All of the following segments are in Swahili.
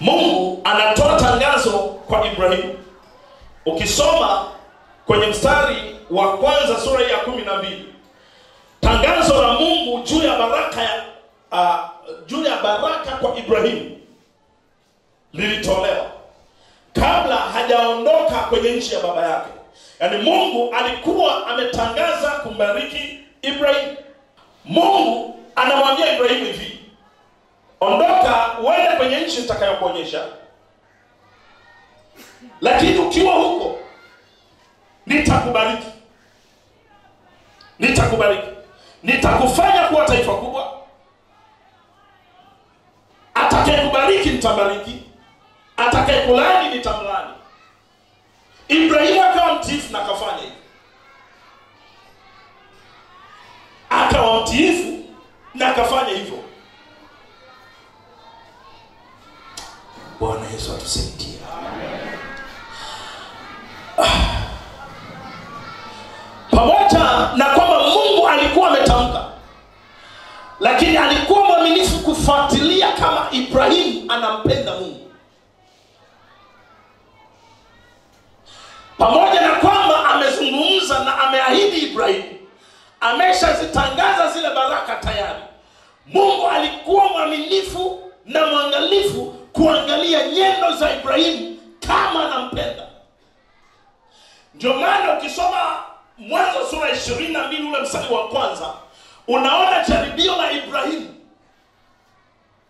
Mungu anatoa tangazo kwa Ibrahimu. Ukisoma kwenye mstari wa kwanza sura ya 12, tangazo la Mungu juu ya baraka kwa Ibrahimu lilitolewa kabla hajaondoka kwenye nchi ya baba yake. Yaani Mungu alikuwa ametangaza kumbariki Ibrahimu. Mungu anamwambia Ibrahimu hivi: ondoka uende kwenye nchi nitakayokuonyesha, lakini ukiwa huko nitakubariki. Nitakufanya kuwa taifa kubwa. Atakayekubariki nitabariki, atakayekulaani nitamlaani. Ibrahimu akawa mtiifu na akafanya hivyo. Akawa mtiifu na akafanya hivyo. Bwana Yesu atusaidie. Pamoja na kwamba Mungu alikuwa ametamka, lakini alikuwa mwaminifu kufuatilia kama Ibrahimu anampenda Mungu. Pamoja na kwamba amezungumza na ameahidi Ibrahimu, ameshazitangaza zile baraka tayari, Mungu alikuwa mwaminifu na mwangalifu kuangalia nyendo za Ibrahimu kama anampenda. Ndio maana ukisoma Mwanzo sura 22 ule mstari wa kwanza, unaona jaribio la Ibrahimu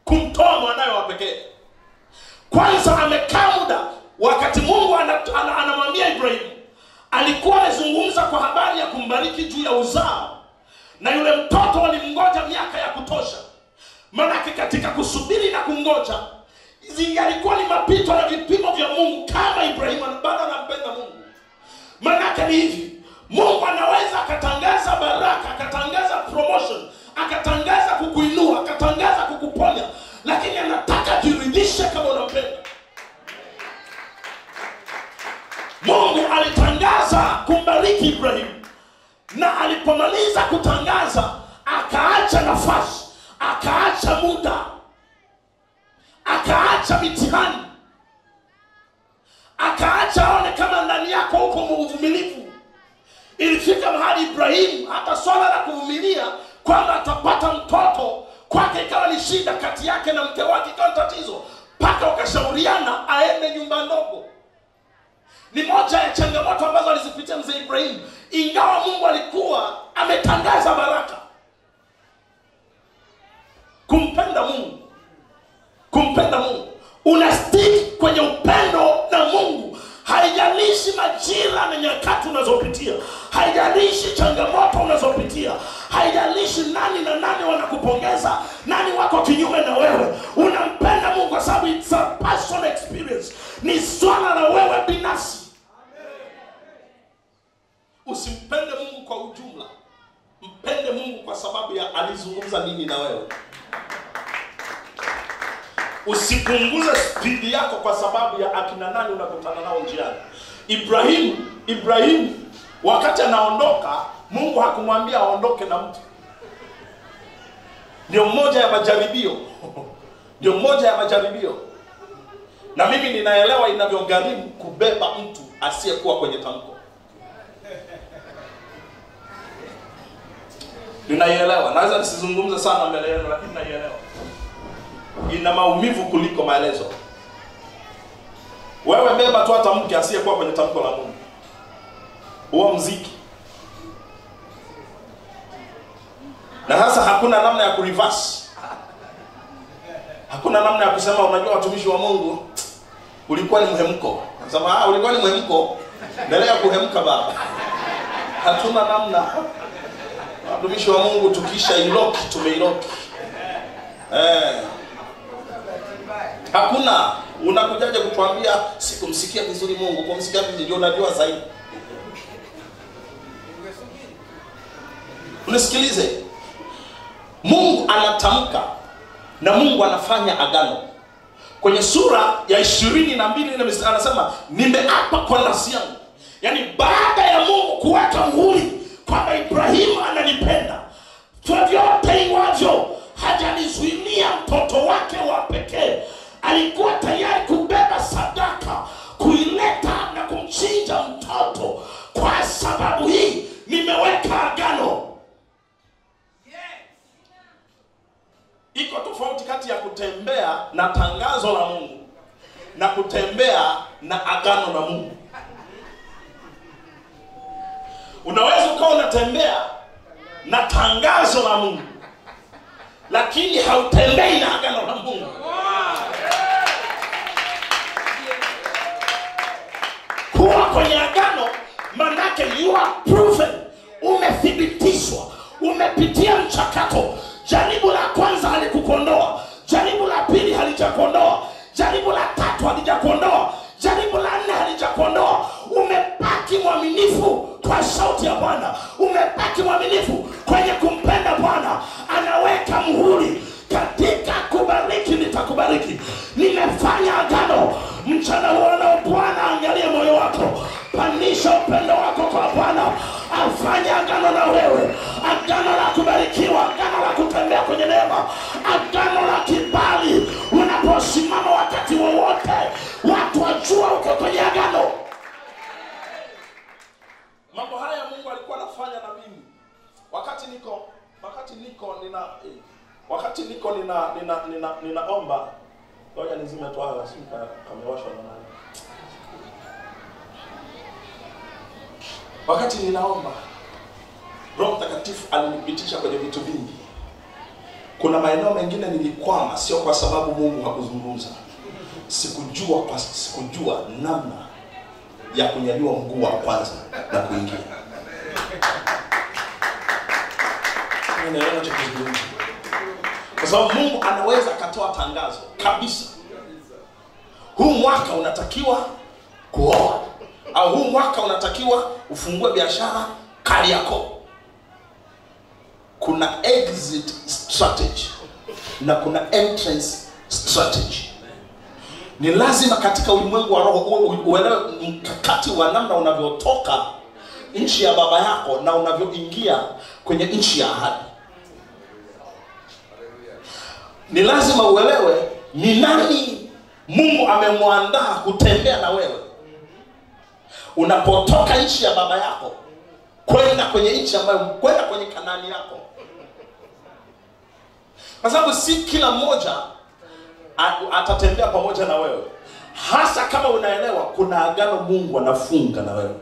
kumtoa mwanawe wa pekee. Kwanza amekaa muda, wakati Mungu anamwambia Ibrahimu, alikuwa anazungumza kwa habari ya kumbariki juu ya uzao, na yule mtoto walimngoja miaka ya kutosha. Maana katika kusubiri na kungoja, alikuwa ni mapito na vipimo vya Mungu kama Ibrahimu bado anampenda Mungu. Maana ni hivi, Mungu anaweza akatangaza baraka, akatangaza promotion, akatangaza kukuinua, akatangaza kukuponya, lakini anataka jiridhishe kama unampenda. Mungu alitangaza kumbariki Ibrahimu, na alipomaliza kutangaza akaacha nafasi, akaacha muda, akaacha mitihani, akaacha aone kama ndani yako uko mvumilivu. Ilifika mahali Ibrahimu hata swala la kuvumilia kwamba atapata mtoto kwake ikawa ni shida, kati yake na mke wake ikawa tatizo, mpaka wakashauriana aende nyumba ndogo. Ni moja ya changamoto ambazo alizipitia mzee Ibrahimu, ingawa Mungu alikuwa ametangaza baraka. Kumpenda Mungu, unastick kwenye upendo na Mungu. Haijalishi majira na nyakati unazopitia, haijalishi changamoto unazopitia, haijalishi nani na nani wanakupongeza, nani wako kinyume na wewe. Unampenda Mungu kwa sababu it's a personal experience. Ni swala la wewe binafsi. Usimpende Mungu kwa ujumla. Mpende Mungu kwa sababu ya alizungumza nini na wewe. Usipunguze spidi yako kwa sababu ya akina nani unakutana nao njiani. Ibrahimu wakati anaondoka, Mungu hakumwambia aondoke na mtu. Ndio mmoja ya majaribio. Na mimi ninaelewa inavyogharimu kubeba mtu asiyekuwa kwenye tamko. Ninaielewa. Naweza nisizungumze sana mbele yenu, lakini naielewa. Ina maumivu kuliko maelezo. Wewe beba tu hata mke asiyekuwa kwenye tamko la Mungu. Huo mziki. Na hasa hakuna namna ya kureverse. Hakuna namna ya kusema unajua watumishi wa Mungu ulikuwa ni mhemko. Nasema ulikuwa ni mhemko, endelea kuhemka baba. Hatuna namna. Watumishi wa Mungu tukisha iloki tumeiloki. Hakuna unakujaje kutuambia sikumsikia vizuri Mungu, kumsikia vizuri ndio unajua zaidi. Unisikilize. Mungu anatamka na Mungu anafanya agano. Kwenye sura ya 22 anasema nimeapa kwa nafsi yangu. Yaani baada ya Mungu kuweka muhuri kwamba Ibrahimu ananipenda, vyovyote iwavyo hajanizuilia mtoto wake wa pekee. Alikuwa tayari kati ya kutembea na tangazo la Mungu na kutembea na agano la Mungu. Unaweza ukawa unatembea na tangazo la Mungu lakini hautembei na agano la Mungu. Kuwa kwenye agano manake you are proven, umethibitishwa, umepitia mchakato. Jaribu la kwanza halikukondoa, jaribu la pili halijakondoa, jaribu la tatu halijakondoa, jaribu la nne halijakondoa. Umebaki mwaminifu kwa sauti ya Bwana, umebaki mwaminifu kwenye kumpenda Bwana. Anaweka muhuri katika kubariki nitakubariki. Nimefanya agano mchana wana Bwana, angalia moyo wako, panisha upendo wako kwa Bwana, afanye agano na wewe, agano la kubarikiwa, agano la kutembea kwenye neema, agano la kibali. Unaposimama wakati wowote watu wajua uko kwenye agano. Mambo haya Mungu alikuwa anafanya na mimi wakati ninaomba. Ngoja nizime tu hapa, sika kamewashwa na nani. Wakati ninaomba, Roho Mtakatifu alinipitisha kwenye vitu vingi. Kuna maeneo mengine nilikwama, sio kwa sababu Mungu hakuzungumza. Sikujua namna ya kunyanyua mguu wa kwanza na kuingia. Ninaona chakuzungumza. Kwa sababu Mungu anaweza akatoa tangazo kabisa. Huu mwaka unatakiwa kuoa, au huu mwaka unatakiwa ufungue biashara Kariakoo. Kuna exit strategy na kuna entrance strategy. Ni lazima katika ulimwengu wa roho uelewe mkakati wa namna unavyotoka nchi ya baba yako na unavyoingia kwenye nchi ya ahadi. Ni lazima uelewe ni nani Mungu amemwandaa kutembea na wewe unapotoka nchi ya baba yako kwenda kwenye nchi ambayo, kwenda kwenye Kanaani yako. Kwa sababu si kila mmoja atatembea pamoja na wewe, hasa kama unaelewa kuna agano Mungu anafunga na wewe.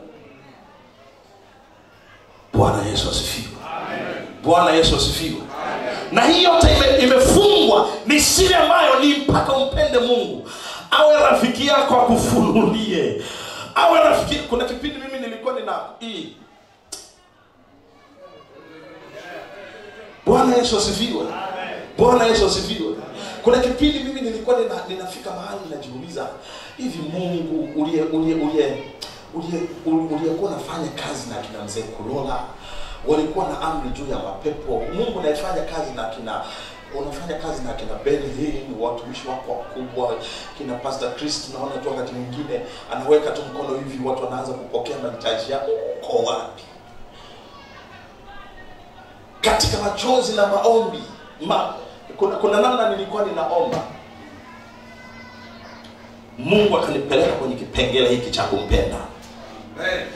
Bwana Yesu asifiwe. Amen. Bwana Yesu asifiwe. Na hii yote imefungwa, ni siri ambayo ni mpaka umpende Mungu. Awe rafiki yako akufunulie. Awe rafiki. Kuna kipindi mimi nilikuwa nina hii. Bwana Yesu asifiwe. Bwana Yesu asifiwe. Kuna kipindi mimi nilikuwa ninafika mahali najiuliza, hivi Mungu uliyekuwa unafanya kazi na kina Mzee Kulola, walikuwa na amri juu ya mapepo. Mungu anafanya kazi na unafanya kazi na kina Benjamin, watumishi wako wakubwa, kina Pastor Chris. Naona tu wakati mwingine anaweka tu mkono hivi, watu wanaanza kupokea mahitaji yao. Kwa wapi? Katika machozi na maombi. Kuna namna nilikuwa ninaomba, Mungu akanipeleka kwenye kipengele hiki cha kumpenda. Amen.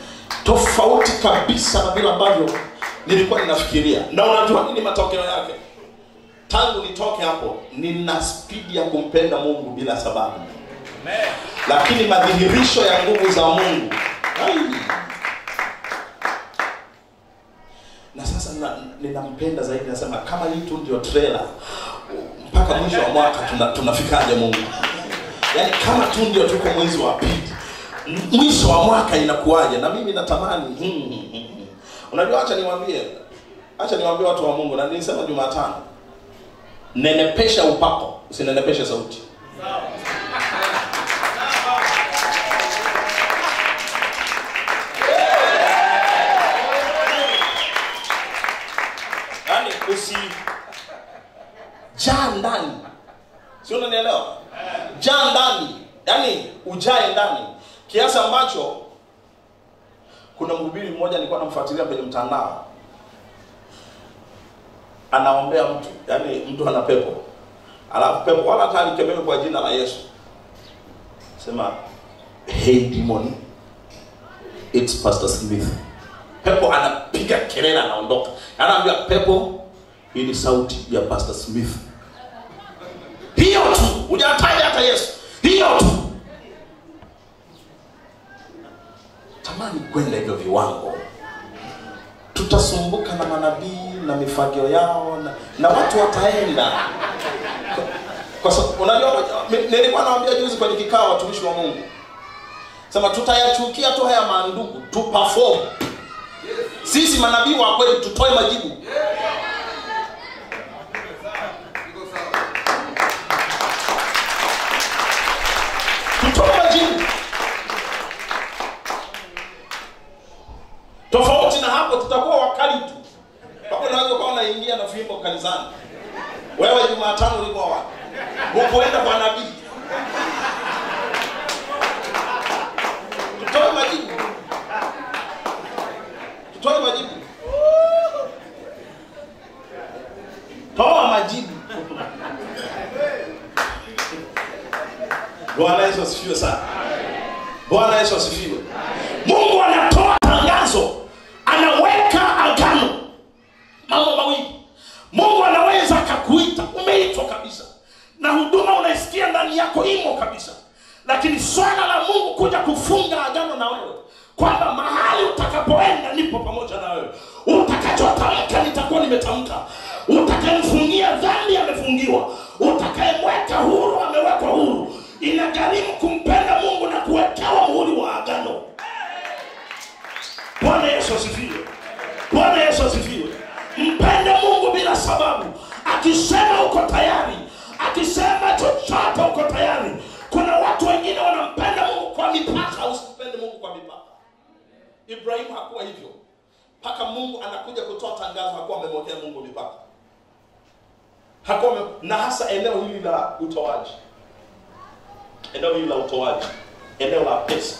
Tofauti kabisa na vile ambavyo nilikuwa ninafikiria. Na unajua nini matokeo yake? Tangu nitoke hapo, nina speed ya kumpenda Mungu bila sababu. Amen. Lakini madhihirisho ya nguvu za Mungu. Na sasa ninampenda zaidi, nasema kama hii tu ndio trailer, mpaka mwisho wa mwaka tunafikaje Mungu? Yaani kama tu ndio tuko mwezi wa pili, mwisho wa mwaka inakuaje? Na mimi natamani unajua, acha niwaambie watu wa Mungu, na nilisema Jumatano, nenepesha upako, usinenepeshe sauti. Yaani jaa ndani. Sio, unanielewa? Jaa ndani. Yaani ujae ndani. Kiasi ambacho kuna mhubiri mmoja nilikuwa namfuatilia kwenye mtandao, anaombea mtu, yaani mtu ana pepo. Alafu pepo wala hata alikemewe kwa jina la Yesu. Sema, hey demon, it's Pastor Smith. Pepo anapiga kelele, anaondoka. Anaambia pepo, hii ni sauti ya Pastor Smith. kwenda hivyo viwango. Tutasumbuka na manabii na mifagio yao na watu wataenda. Kwa sababu unajua, nilikuwa naambia juzi kwenye kikao watumishi wa Mungu, sema tutayachukia tu haya mandugu, tu perform. Sisi manabii wa kweli tutoe majibu. Tutoe majibu. Tofauti na hapo tutakuwa wakali tu. Hapo unaweza kuwa unaingia na fimbo kanisani. Wewe Jumatano ulikuwa wapi? Hukuenda kwa nabii. Tutoe majibu. Tutoe majibu. Toa majibu. Bwana Yesu asifiwe sana. Bwana Yesu asifiwe. Mungu anatoa tangazo, anaweka agano. Mambo mawili. Mungu anaweza akakuita, umeitwa kabisa, na huduma unaisikia ndani yako imo kabisa. Lakini swala la Mungu kuja kufunga agano na wewe, kwamba mahali utakapoenda nipo pamoja na wewe. Utakachotamka nitakuwa nimetamka. Utakayemfungia dhambi amefungiwa. Utakayemweka huru amewekwa huru. Inagharimu kumpenda Mungu na kuwekewa muhuri wa agano. Bwana Yesu asifiwe. Bwana Yesu asifiwe. Mpende Mungu bila sababu. Akisema uko tayari, akisema chochote uko tayari. Kuna watu wengine wanampenda Mungu kwa mipaka. Usipende Mungu kwa mipaka. Ibrahimu hakuwa hivyo. Paka Mungu anakuja kutoa tangazo, hakuwa amemwekea Mungu mipaka. Hakuwa na hasa eneo hili la utoaji. Eneo hili la utoaji, eneo la pesa.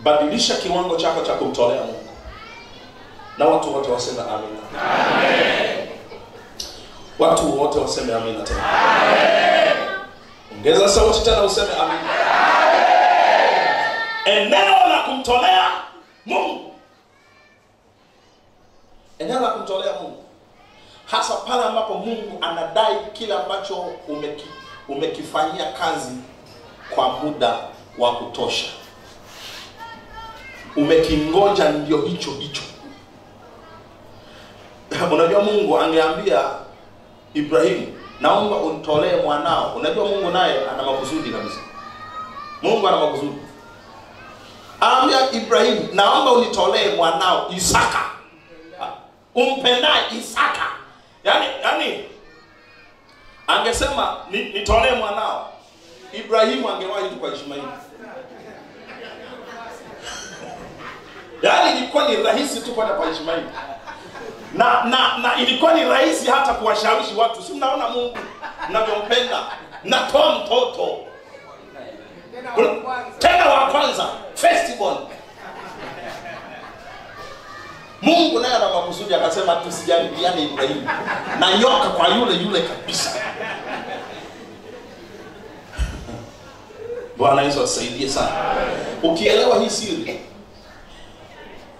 Badilisha kiwango chako cha kumtolea Mungu. Na watu wote waseme amina. Amen. Watu wote waseme amina tena. Amen. Ongeza sauti tena useme amina. Amen. Eneo la kumtolea Mungu. Eneo la kumtolea Mungu. Hasa pale ambapo Mungu anadai kile ambacho umekifanyia kazi kwa muda wa kutosha. Umekingoja ndio hicho. Unajua Mungu angeambia Ibrahimu, naomba unitolee mwanao. Unajua Mungu naye ana makusudi kabisa. Mungu ana makusudi. Anambia Ibrahimu, naomba unitolee mwanao Isaka. Umpendaye Isaka. Yaani angesema nitolee mwanao, Ibrahimu angewahi tu kwa Ishmaeli. Yaani ilikuwa ni rahisi tu kwenda kwa Ishmaeli. Na ilikuwa ni rahisi hata kuwashawishi watu. Si mnaona Mungu mnavyompenda? Natoa mtoto. Tena wa kwanza, firstborn. Mungu naye ana makusudi, akasema tusijaribiane Ibrahimu. Na nyoka kwa yule kabisa. Bwana Yesu asaidie sana. Ukielewa hii siri,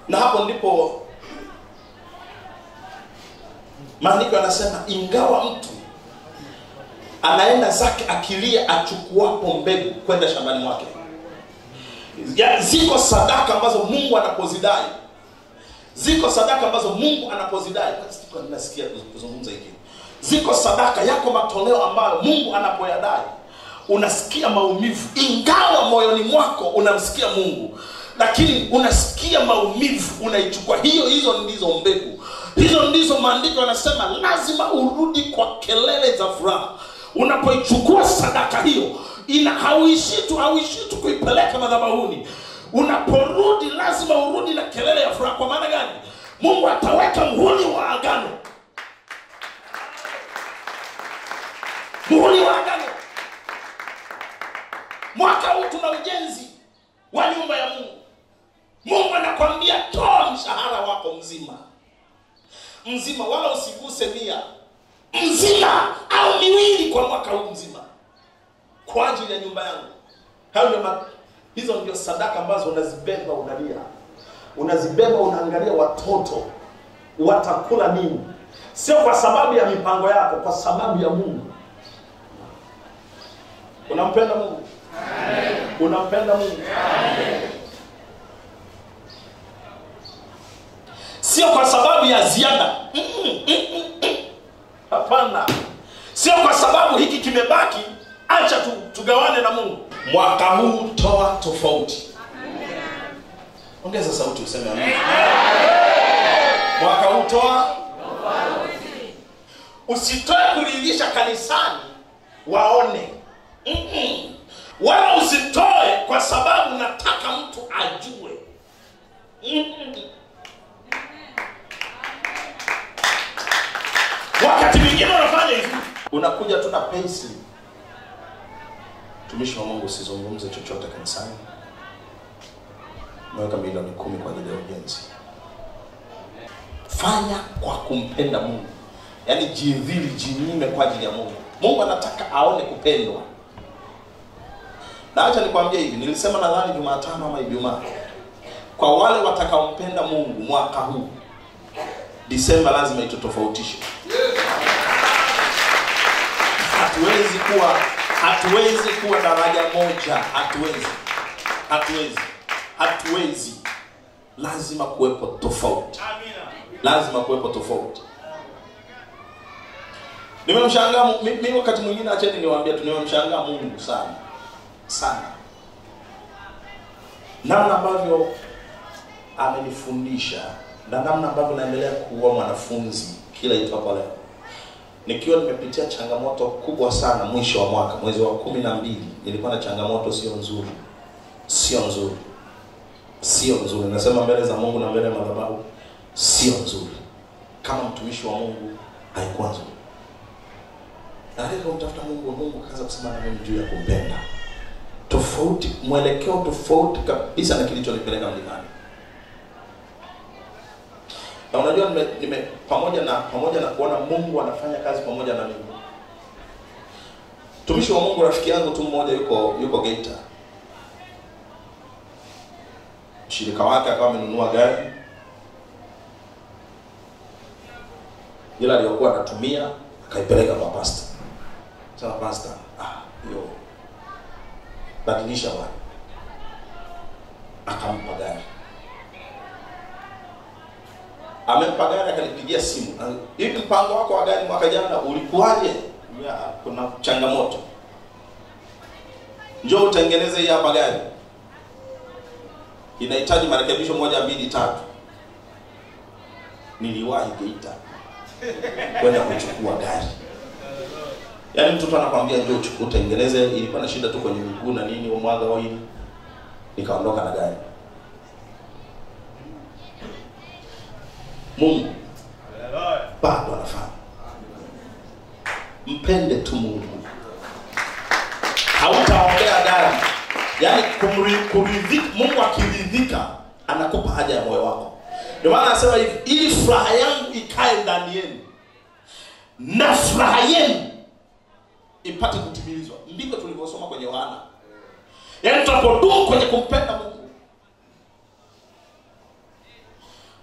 na hapo ndipo maandiko yanasema, ingawa mtu anaenda zake akilia achukuapo mbegu kwenda shambani mwake. Ziko sadaka ambazo Mungu anapozidai. Ziko sadaka ambazo Mungu anapozidai. Kwa nini nasikia kuzungumza hiki? Ziko sadaka yako, matoleo ambayo Mungu anapoyadai unasikia maumivu, ingawa moyoni mwako unamsikia Mungu, lakini unasikia maumivu, unaichukua. Hizo ndizo mbegu. Hizo ndizo maandiko yanasema lazima urudi kwa kelele za furaha. Unapoichukua sadaka hiyo, hauishi tu kuipeleka madhabahuni. Unaporudi lazima urudi na kelele ya furaha. Kwa maana gani? Mungu ataweka muhuri wa agano. Muhuri wa agano. Mwaka huu tuna ujenzi wa nyumba ya Mungu. Mungu anakuambia toa mshahara wako mzima, wala usiguse 100. Mzima au miwili kwa mwaka huu mzima, kwa ajili ya nyumba yangu. Hizo ndio sadaka ambazo unazibeba, unalia. Unazibeba, unaangalia watoto watakula nini. Sio kwa sababu ya mipango yako, kwa sababu ya Mungu. Unampenda Mungu? Amen. Unampenda Mungu? Amen. sio kwa sababu ya ziada. Hapana. Sio kwa sababu hiki kimebaki, acha tugawane na Mungu. Mwaka huu toa tofauti. Ongeza sauti useme amen. Mwaka huu toa tofauti. Usitoe kuridhisha kanisani waone. Wala usitoe kwa sababu nataka mtu ajue. Wakati mwingine unafanya hivi, unakuja tu na payslip. Tumishi wa Mungu, usizungumze chochote kanisani. Mweka milioni 10 kwa ajili ya ujenzi. Fanya kwa kumpenda Mungu. Yaani jidhili, jinyime kwa ajili ya Mungu. Mungu anataka aone kupendwa. Na acha nikwambie hivi, nilisema nadhani Jumatano ama Ijumaa, kwa wale watakaompenda Mungu mwaka huu, Disemba lazima itotofautishe. Hatuwezi kuwa daraja moja, hatuwezi. Lazima kuwepo tofauti. Lazima kuwepo tofauti. Nimemshangaa mimi wakati mwingine, acheni niwaambie tu, nimemshangaa Mungu sana. Namna ambavyo amenifundisha na namna ambavyo naendelea kuwa mwanafunzi kila itwapo leo. Nikiwa nimepitia changamoto kubwa sana mwisho wa mwaka, mwezi wa 12, nilikuwa na changamoto sio nzuri. Nasema mbele za Mungu na mbele ya madhabahu, sio nzuri. Kama mtumishi wa Mungu haikuwa nzuri. Na leo kumtafuta Mungu kaanza kusema na mimi juu ya kumpenda. Tofauti, mwelekeo tofauti kabisa na kilichonipeleka mlimani. Na unajua pamoja na kuona Mungu anafanya kazi pamoja na mimi. Mtumishi wa Mungu rafiki yangu tu mmoja yuko Geita. Mshirika wake akawa amenunua gari. Ila aliyokuwa anatumia akaipeleka kwa pastor. Sasa pastor, badilisha bwana. Akampa gari. Amempa gari, akanipigia simu. Hivi mpango wako wa gari mwaka jana ulikuwaje? Kuna changamoto. Njoo utengeneze hii hapa gari. Inahitaji marekebisho 1, 2, 3. Niliwahi Geita kwenda kuchukua gari. Yaani mtoto anakuambia njoo utengeneze, ilikuwa na shida tu kwenye miguu na nini, umwaga oil. Nikaondoka na gari. Mungu bado anafanya. Mpende tu Mungu. Hautaombea gari. Yaani kuridhika, Mungu akiridhika anakupa haja ya moyo wako. Ndio maana anasema hivi, ili furaha yangu ikae ndani yenu na furaha yenu ipate kutimilizwa. Ndivyo tulivyosoma kwenye Yohana. Yaani tunapodumu kwenye kumpenda Mungu,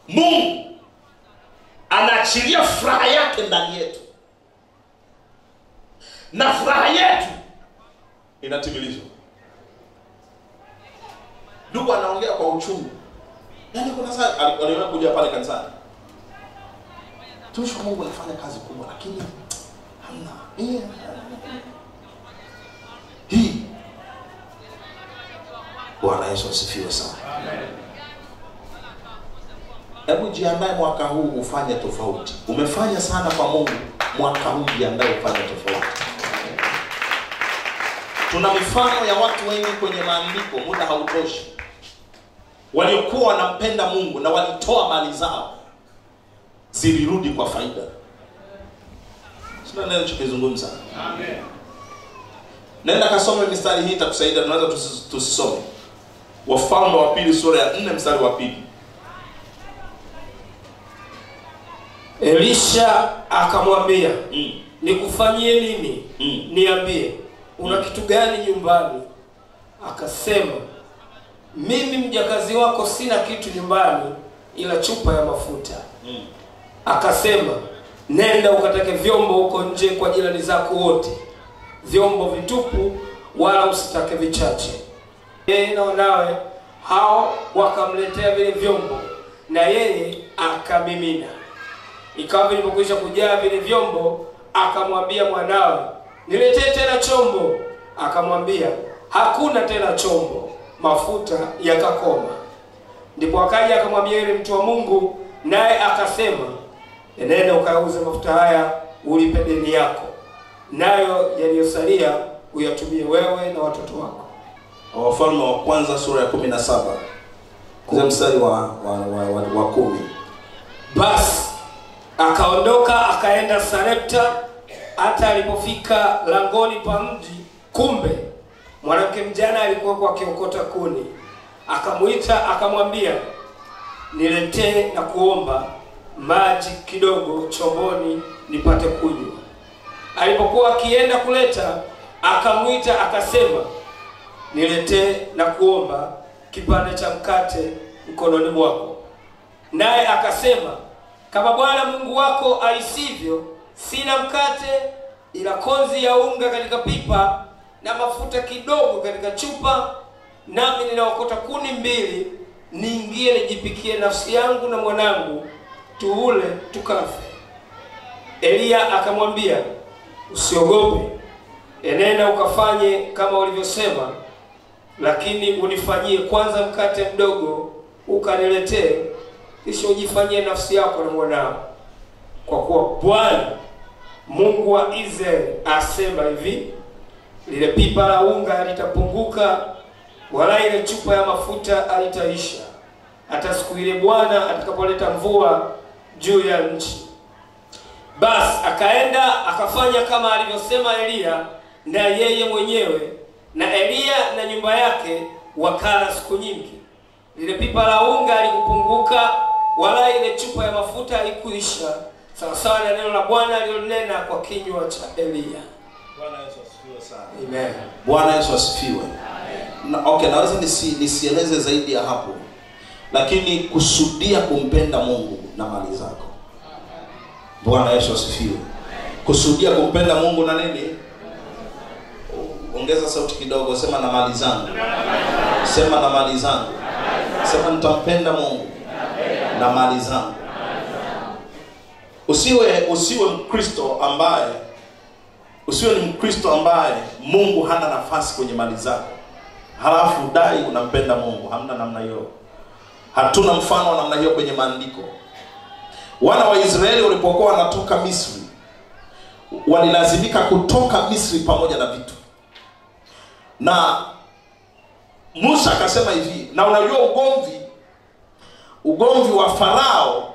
Mungu anaachilia furaha yake ndani yetu. Na furaha yetu inatimilizwa. Ndugu anaongea kwa uchungu. Yaani kuna saa aliona kuja pale kanisani. Tumishi wa Mungu anafanya kazi kubwa lakini hamna. Hii. Bwana Yesu asifiwe sana. Amen. Hebu jiandae mwaka huu ufanye tofauti. Umefanya sana kwa Mungu, mwaka huu jiandae ufanye tofauti. Tuna mifano ya watu wengi kwenye maandiko, muda hautoshi, waliokuwa wanampenda Mungu na walitoa mali zao, zilirudi kwa faida. Sina neno chokizungumza. Amen. Nenda kasome mistari hii itakusaidia. Tunaweza tusisome. Wafalme wa pili sura ya 4 mstari wa 2. Elisha akamwambia, nikufanyie nini? Niambie, una kitu gani nyumbani? Akasema, mimi mjakazi wako sina kitu nyumbani ila chupa ya mafuta. Akasema, nenda ukatake vyombo huko nje kwa jirani zako wote, vyombo vitupu wala usitake vichache. Yeye na wanawe hao wakamletea vile vyombo, na yeye akamimina. Ikawa vilipokwisha kujaa vile vyombo, akamwambia mwanawe, niletee tena chombo. Akamwambia, hakuna tena chombo. Mafuta yakakoma. Ndipo akaja akamwambia yule mtu wa Mungu, naye akasema, nenda ukauze mafuta haya ulipe deni yako, nayo yaliyosalia uyatumie wewe na watoto wako. Wafalme wa kwanza sura ya 17 kuanzia mstari wa 10. Basi akaondoka akaenda Sarepta. Hata alipofika langoni pa mji, kumbe mwanamke mjana alikuwa akiokota kuni. Akamuita akamwambia, niletee na kuomba maji kidogo chomboni nipate kunywa. Alipokuwa akienda kuleta, akamuita akasema, niletee na kuomba kipande cha mkate mkononi mwako. Naye akasema, kama Bwana Mungu wako aisivyo, sina mkate ila konzi ya unga katika pipa na mafuta kidogo katika chupa, nami ninaokota kuni 2, niingie nijipikie nafsi yangu na mwanangu, tuule tukafe. Eliya akamwambia, usiogope, enenda ukafanye kama ulivyosema, lakini unifanyie kwanza mkate mdogo ukaniletee, kisha ujifanyie nafsi yako na mwanao. Kwa kuwa Bwana Mungu wa Israeli asema hivi, lile pipa la unga halitapunguka, wala ile chupa ya mafuta halitaisha, hata siku ile Bwana atakapoleta mvua juu ya nchi. Basi akaenda akafanya kama alivyosema Eliya, na yeye mwenyewe na Eliya na nyumba yake wakala siku nyingi. Lile pipa la unga halikupunguka, wala ile chupa ya mafuta haikuisha, sawa sawa na neno la Bwana alilonena kwa kinywa cha Eliya. Bwana Yesu asifiwe sana. Amen. Bwana Yesu asifiwe. Okay, naweza nisieleze zaidi ya hapo. Lakini kusudia kumpenda Mungu na mali zako. Bwana Yesu asifiwe. Kusudia kumpenda Mungu na nini? Ongeza sauti kidogo, sema na mali zangu. Sema na mali zangu. Sema nitampenda Mungu na mali zangu. Usiwe Mkristo ambaye Mungu hana nafasi kwenye mali zako, halafu dai unampenda Mungu. Hamna namna hiyo. Hatuna mfano wa namna hiyo kwenye maandiko. Wana wa Israeli walipokuwa wanatoka Misri, walilazimika kutoka Misri pamoja na vitu. Na Musa akasema hivi, na unajua ugomvi wa Farao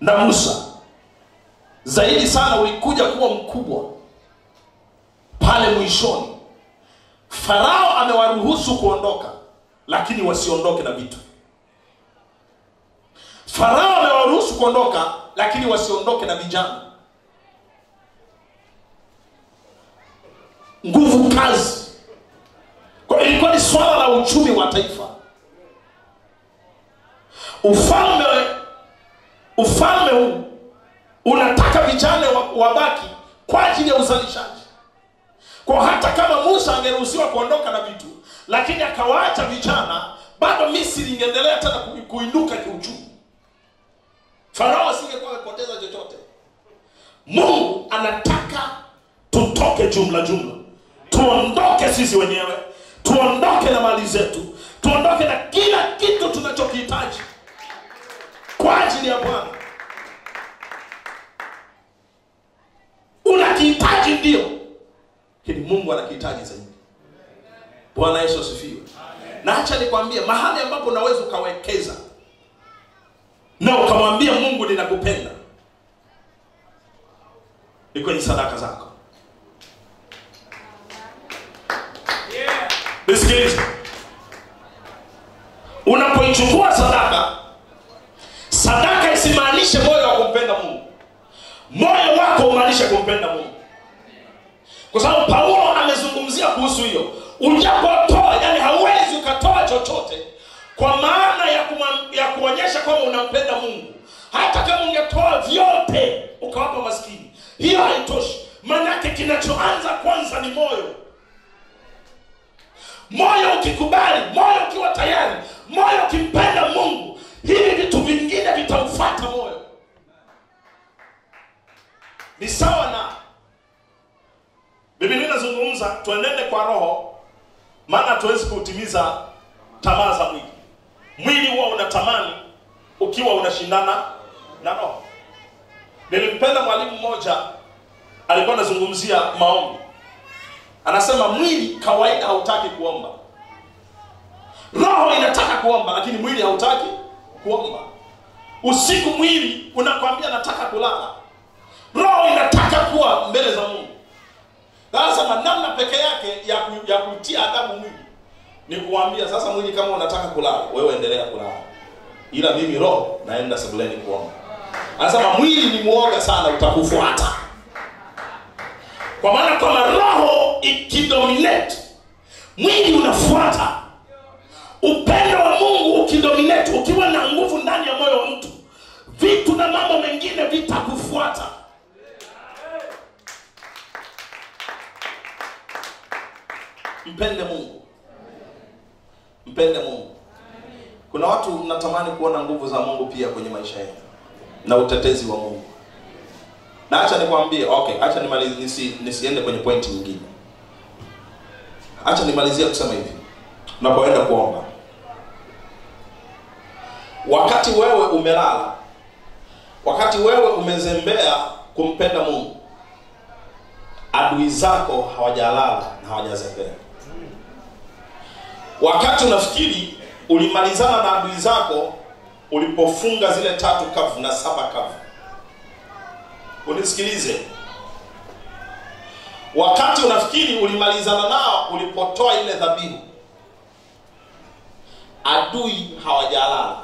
na Musa zaidi sana ulikuja kuwa mkubwa pale mwishoni. Farao amewaruhusu kuondoka, lakini wasiondoke na vitu. Farao amewaruhusu kuondoka, lakini wasiondoke na vijana. Nguvu kazi. Kwa ilikuwa ni swala la uchumi wa taifa. Ufalme huu unataka vijana wabaki kwa ajili ya uzalishaji. Kwa hata kama Musa angeruhusiwa kuondoka na vitu, lakini akawaacha vijana, bado Misri ingeendelea tena kuinuka kiuchumi. Farao asingekuwa amepoteza chochote. Mungu anataka tutoke jumla. Tuondoke sisi wenyewe, tuondoke na mali zetu, tuondoke na kila kitu tunachokihitaji kwa ajili ya Bwana. Unakihitaji ndio, lakini Mungu anakihitaji zaidi. Bwana Yesu asifiwe. Na acha nikwambie, mahali ambapo unaweza ukawekeza na ukamwambia Mungu ninakupenda, ni kwenye sadaka zako. Nisikilize. Unapoichukua sadaka isimaanishe moyo wa kumpenda Mungu. Moyo wako umaanishe kumpenda Mungu. Kwa sababu Paulo amezungumzia kuhusu hiyo. Unapotoa, yani hauwezi ukatoa chochote kwa maana ya kuonyesha kwamba unampenda Mungu. Hata kama ungetoa vyote ukawapa maskini, hiyo haitoshi. Maana yake kinachoanza kwanza ni moyo. Moyo ukikubali, moyo ukiwa tayari, moyo ukimpenda Mungu, hivi vitu vingine vitaufuata moyo. Ni sawa na Biblia inazungumza tuenende kwa roho, maana tuwezi kutimiza tamaa za mwili. Mwili huwa unatamani ukiwa unashindana na roho. Nilimpenda mwalimu mmoja alikuwa anazungumzia maombi. Anasema mwili kawaida hautaki kuomba. Roho inataka kuomba lakini mwili hautaki kuomba. Usiku mwili unakwambia nataka kulala. Roho inataka kuwa mbele za Mungu. Anasema namna peke yake ya kutia adabu mwili ni kuambia sasa mwili kama unataka kulala, wewe endelea kulala. Ila mimi roho naenda sebuleni kuomba. Anasema mwili ni muoga sana, utakufuata. Kwa maana kama roho ikidominate, mwili unafuata. Upendo wa Mungu ukidominate, ukiwa na nguvu ndani ya moyo wa mtu, vitu na mambo mengine vitakufuata. Mpende Mungu. Mpende Mungu. Kuna watu mnatamani kuona nguvu za Mungu pia kwenye maisha yenu na utetezi wa Mungu. Na acha nikwambie, acha nimalizie nisiende kwenye pointi nyingine. Acha nimalizie kusema hivi. Unapoenda kuomba, wakati wewe umelala, wakati wewe umezembea kumpenda Mungu, adui zako hawajalala na hawajazembea. Wakati unafikiri ulimalizana na adui zako ulipofunga zile 3 kavu na 7 kavu. Unisikilize. Wakati unafikiri ulimalizana nao ulipotoa ile dhabihu, adui hawajalala.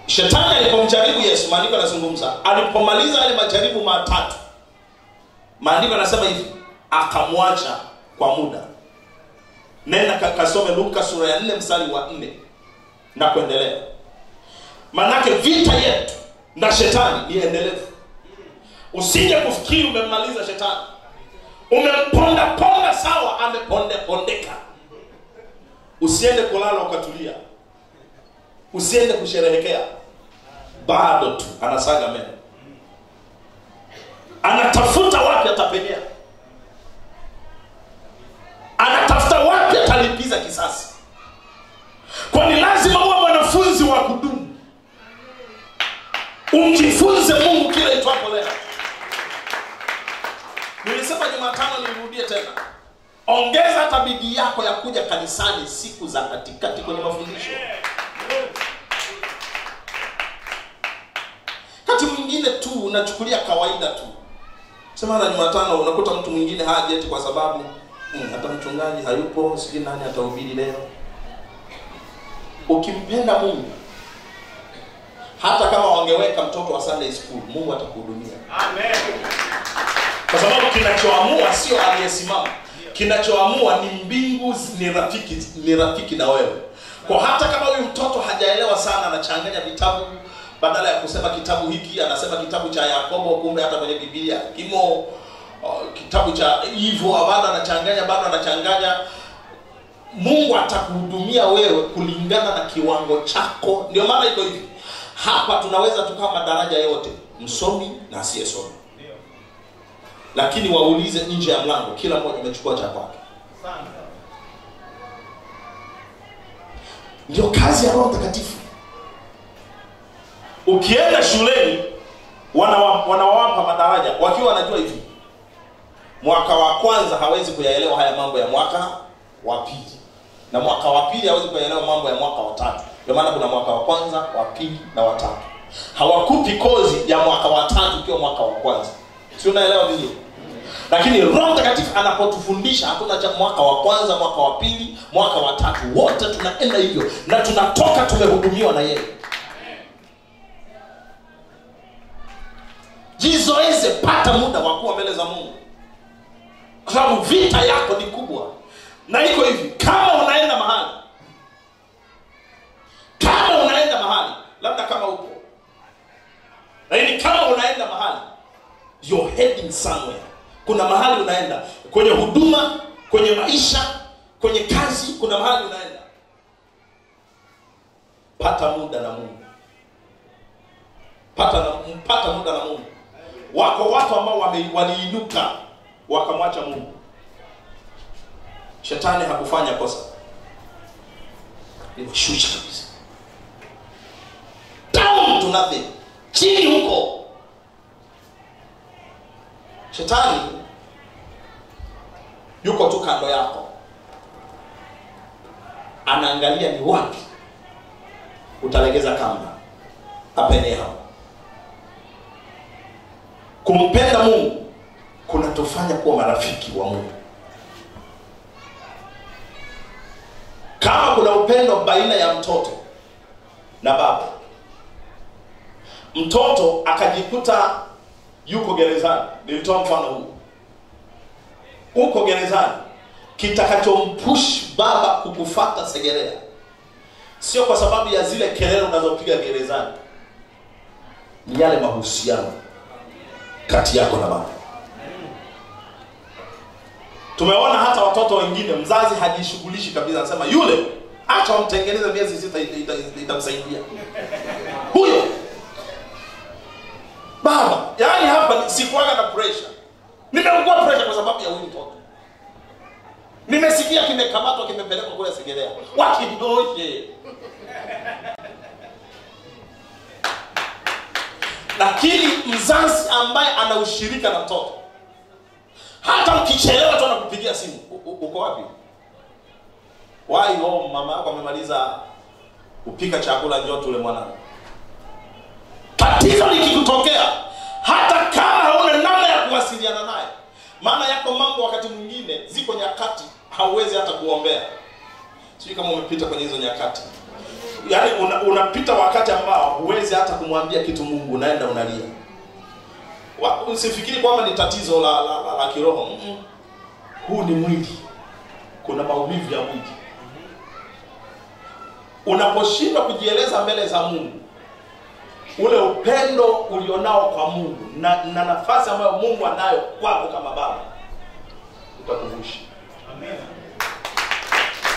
Shetani alipomjaribu Yesu, maandiko yanazungumza, alipomaliza yale majaribu 3, maandiko yanasema hivi, akamwacha kwa muda. Nenda kasome Luka sura ya 4 mstari wa 4 na kuendelea. Manake vita yetu na shetani ni endelevu. Usije kufikiri umemaliza shetani. Umemponda sawa, pondeka. Usiende kulala ukatulia. Usiende kusherehekea. Bado tu anasaga meno. Anatafuta wapi atapenyea. Anatafuta wapi atalipiza kisasi. Kwani lazima uwe mwanafunzi wa kudumu. Umjifunze Mungu kila itwapo leo. Nilisema Jumatano, nirudie tena. Ongeza hata bidii yako ya kuja kanisani siku za katikati kwenye mafundisho. Kati mwingine tu unachukulia kawaida tu. Sema na Jumatano unakuta mtu mwingine haji eti kwa sababu hata mchungaji hayupo, sijui nani atahubiri leo. Ukimpenda Mungu, hata kama wangeweka mtoto wa Sunday school, Mungu atakuhudumia. Amen. Kwa sababu kinachoamua sio aliyesimama. Kinachoamua ni mbingu, ni rafiki na wewe. Kwa hata kama huyu mtoto hajaelewa sana, anachanganya vitabu, badala ya kusema kitabu hiki anasema kitabu cha Yakobo, kumbe hata kwenye Biblia kimo kitabu cha hivyo, bado anachanganya. Mungu atakuhudumia wewe kulingana na kiwango chako. Ndio maana iko hivi. Hapa tunaweza tukawa madaraja yote, msomi na asiyesomi. Lakini waulize nje ya mlango, kila mmoja amechukua cha kwake. Ndio kazi ya Roho Mtakatifu. Ukienda shuleni wanawapa madaraja wakiwa wanajua hivi. Mwaka wa kwanza hawezi kuyaelewa haya mambo ya mwaka wa pili. Na mwaka wa pili hawezi kuyaelewa mambo ya mwaka wa tatu. Ndio maana kuna mwaka wa kwanza, wa pili na wa tatu. Hawakupi kozi ya mwaka wa tatu ikiwa mwaka wa kwanza. Si unaelewa vizuri? Lakini Roho Mtakatifu anapotufundisha hakuna cha mwaka wa kwanza, mwaka wa pili, mwaka wa tatu. Wote tunaenda hivyo na tunatoka tumehudumiwa na yeye. Jizoeze, pata muda wa kuwa mbele za Mungu. Kwa sababu vita yako ni kubwa. Na iko hivi, kama unaenda mahali, labda kama upo, lakini kama unaenda mahali, you're heading somewhere. Kuna mahali unaenda, kwenye huduma, kwenye maisha, kwenye kazi, kuna mahali unaenda. pata muda na Mungu. Pata muda na Mungu. Wako watu ambao waliinuka wakamwacha Mungu. Shetani hakufanya kosa. Nimeshusha kabisa. Down to nothing. Chini huko. Shetani yuko tu kando yako. Anaangalia ni wapi utalegeza kamba. Apene hapo. Kumpenda Mungu kunatufanya kuwa marafiki wa Mungu. Kama kuna upendo baina ya mtoto na baba, mtoto akajikuta yuko gerezani, nilitoa mfano huu. Uko gerezani, kitakachompush baba kukufuata Segerea sio kwa sababu ya zile kelele unazopiga gerezani, ni yale mahusiano kati yako na baba. Tumeona hata watoto wengine mzazi hajishughulishi kabisa, anasema yule acha umtengeneze miezi 6 itamsaidia. Huyo baba, yani hapa sikuaga na pressure. Nimekuwa pressure kwa sababu ya huyu mtoto. Nimesikia kimekamatwa kimepelekwa kule Segerea. Wakidoshe. Lakini mzazi ambaye ana ushirika na mtoto, hata ukichelewa tu anakupigia simu, uko wapi? Why home, mama yako amemaliza kupika chakula, njoo tule mwanangu. Tatizo likikutokea, hata kama hauna namna ya kuwasiliana naye, maana yako mambo wakati mwingine ziko nyakati hauwezi hata kuombea. Sio kama umepita kwenye hizo nyakati. Yaani unapita wakati ambao huwezi hata kumwambia kitu Mungu, unaenda unalia. Usifikiri kwamba ni tatizo la kiroho. Huu ni mwili. Kuna maumivu ya mwili. Unaposhindwa kujieleza mbele za Mungu, ule upendo ulionao kwa Mungu na nafasi ambayo Mungu anayo kwako kama baba, utakuvusha.